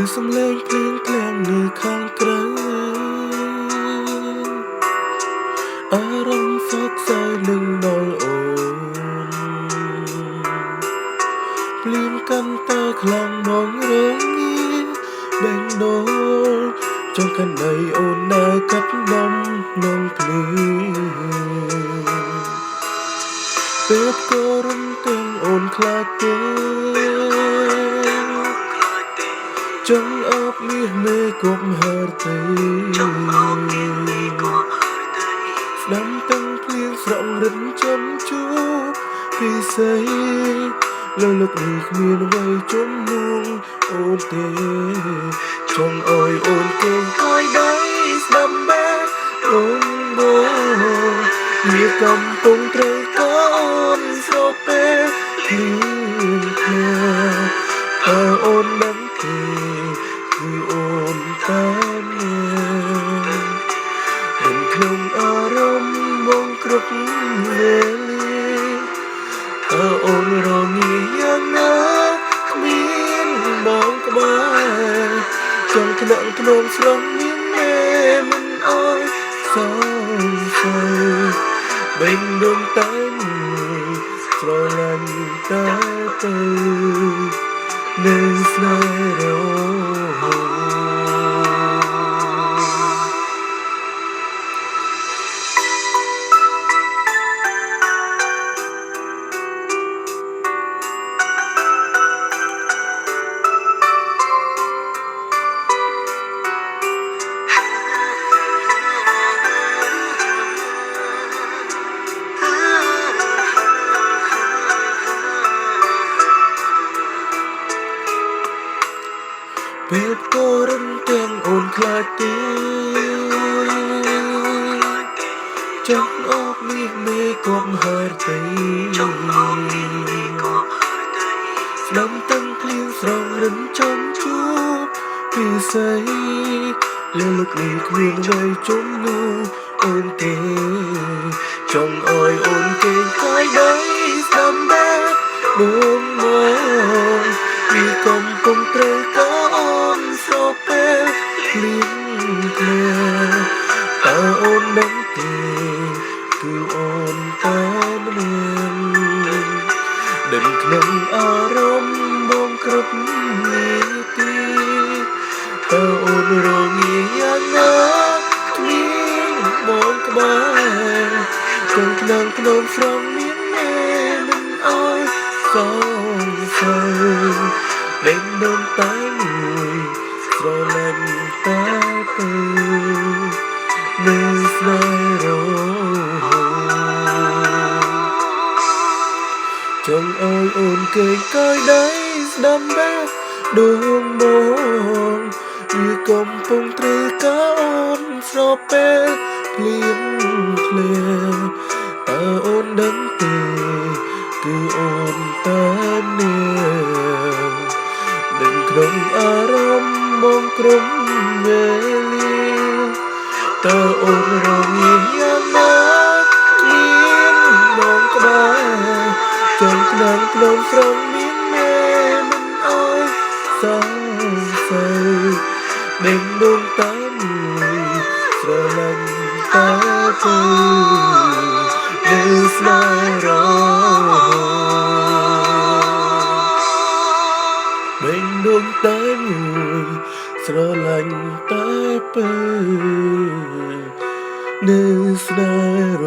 ឬសំឡេងភ្លៀងធ្លាក់នៅខាងក្រៅអារម្មណ៍សោកសៅនឹងដល់អូនភ្លៀងកាន់តែខ្លាំងមករងាបេះដូងចង់កាន់ដៃអូននៅកាត់ដំនងភ្លៀងពេលក៏រំទាំងអូនខ្លាចទេចង់អបមាសមេគប់ហើរទៅស្ដាំទាំងភ្លៀងស្រង់រិនចំជួបពិសេសលើលោកនេះគ្មានអ្វីជំនួងអូនទេចង់អើយអូនគេងកាយដៃស្ដាំបែកអូនបងវាកំពុងត្រូវការស្រពេភ្លៀងភ្លៀងអូនដឹងទេគឺអូនតាមនឹងក្នុងអារម្មណ៍បងគ្រប់វេលាអូនរងាយ៉ាងណាគ្មានបងក្បែរចង់ថ្នាក់ធ្នមស្រស់មានមេមិនអើយសោសៅបេញដូងតែមួយស្រឡាញ់តែទៅនៅស្នេហ៍រហូតពេលក៏រំទាំងអូនខ្លាចទេចង់អបមាសមេគប់ហើរទៅស្ដាំទាំងភ្លៀងស្រង់រិនចំជួបពិសេសលើលោកនេះគ្មានអ្វីជំនួសអូនទេចង់អើយអូនគេងកាយដៃស្ដាំបែបដួងមកវាកំពុងត្រូវការអូនស្រពេលភ្លៀងភ្លៀងតើអូនដឹងទេគឺអូនតែម្នាក់ដឹងក្នុងអារម្មណ៍បងគ្រប់នាទីតើអូនរងាយ៉ាងណាគ្មានបងក្បែរចង់ថ្នាំងធ្នមស្រស់មានមេមិនអើយសោសៅបេះដូងតែមួយស្រឡាញ់តែទៅនៅស្នេហ៍រហូតចង់អើយអូនគេងកាយដៃស្ដាំបែបដួងបងវាកំពុងត្រូវការអូនស្រពេលភ្លៀងភ្លៀងតើអូនដឹងទេគឺអូនតែអ្នកដឹងក្នុងអារម្មណ៍បងគ្រប់វេលាតើអូនរងាយ៉ាងណាគ្មានបងក្បែរចង់ថ្នាំងធ្នមស្រស់មានមេមិនអើយសោសៅបេះដូងតែមួយស្រឡាញ់តែទៅនៅស្នេហ៍រហូតបេះដូងតែមួយស្រឡាញ់តែពេលនៅស្នេហ៍រ